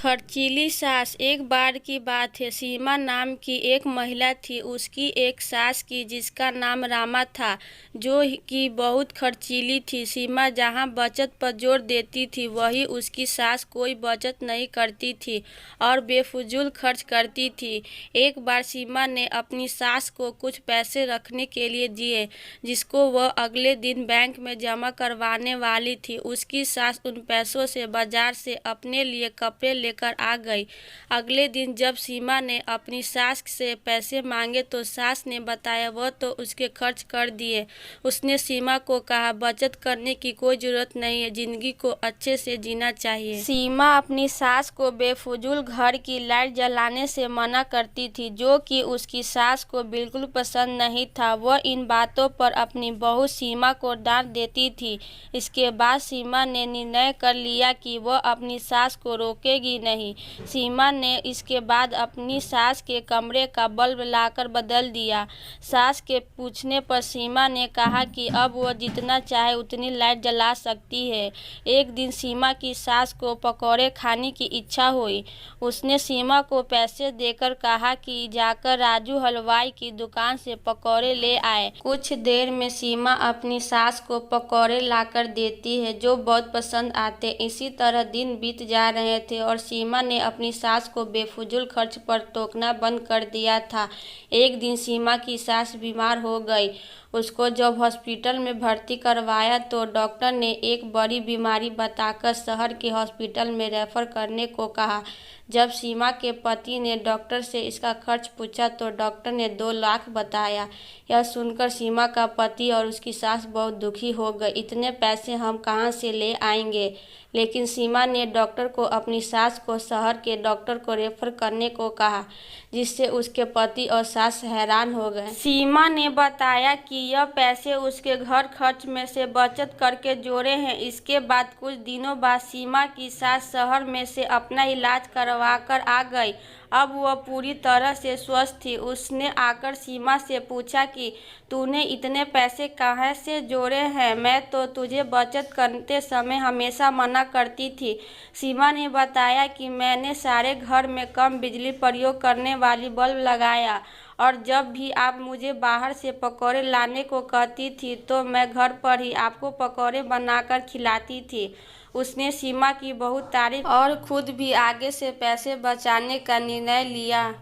खर्चीली सास। एक बार की बात है, सीमा नाम की एक महिला थी। उसकी एक सास की जिसका नाम रामा था, जो कि बहुत खर्चीली थी। सीमा जहाँ बचत पर जोर देती थी, वही उसकी सास कोई बचत नहीं करती थी और बेफजूल खर्च करती थी। एक बार सीमा ने अपनी सास को कुछ पैसे रखने के लिए दिए, जिसको वह अगले दिन बैंक में जमा करवाने वाली थी। उसकी सास उन पैसों से बाजार से अपने लिए कपड़े लेकर आ गई। अगले दिन जब सीमा ने अपनी सास से पैसे मांगे तो सास ने बताया वह तो उसके खर्च कर दिए। उसने सीमा को कहा, बचत करने की कोई जरूरत नहीं है, जिंदगी को अच्छे से जीना चाहिए। सीमा अपनी सास को बेफजूल घर की लाइट जलाने से मना करती थी, जो कि उसकी सास को बिल्कुल पसंद नहीं था। वह इन बातों पर अपनी बहू सीमा को डांट देती थी। इसके बाद सीमा ने निर्णय कर लिया कि वह अपनी सास को रोकेगी नहीं। सीमा ने इसके बाद अपनी सास के कमरे का बल्ब लाकर बदल दिया। सास के पूछने पर सीमा ने कहा कि अब वह जितना चाहे उतनी लाइट जला सकती है। एक दिन सीमा की सास को पकौड़े खाने की इच्छा हुई। उसने सीमा को पैसे देकर कहा कि जाकर राजू हलवाई की दुकान से पकौड़े ले आए। कुछ देर में सीमा अपनी सास को पकौड़े लाकर देती है, जो बहुत पसंद आते। इसी तरह दिन बीत जा रहे थे और सीमा ने अपनी सास को बेफजूल खर्च पर टोकना बंद कर दिया था। एक दिन सीमा की सास बीमार हो गई। उसको जब हॉस्पिटल में भर्ती करवाया तो डॉक्टर ने एक बड़ी बीमारी बताकर शहर के हॉस्पिटल में रेफर करने को कहा। जब सीमा के पति ने डॉक्टर से इसका खर्च पूछा तो डॉक्टर ने 2 लाख बताया। यह सुनकर सीमा का पति और उसकी सास बहुत दुखी हो गए। इतने पैसे हम कहाँ से ले आएंगे? लेकिन सीमा ने डॉक्टर को अपनी सास को शहर के डॉक्टर को रेफर करने को कहा, जिससे उसके पति और सास हैरान हो गए। सीमा ने बताया कि यह पैसे उसके घर खर्च में से बचत करके जोड़े हैं। इसके बाद कुछ दिनों बाद सीमा की सास शहर में से अपना इलाज करवा कर आ गई। अब वह पूरी तरह से स्वस्थ थी। उसने आकर सीमा से पूछा कि तूने इतने पैसे कहाँ से जोड़े हैं? मैं तो तुझे बचत करते समय हमेशा मना करती थी। सीमा ने बताया कि मैंने सारे घर में कम बिजली प्रयोग करने वाली बल्ब लगाया और जब भी आप मुझे बाहर से पकौड़े लाने को कहती थी तो मैं घर पर ही आपको पकौड़े बनाकर खिलाती थी। उसने सीमा की बहुत तारीफ और खुद भी आगे से पैसे बचाने का निर्णय लिया।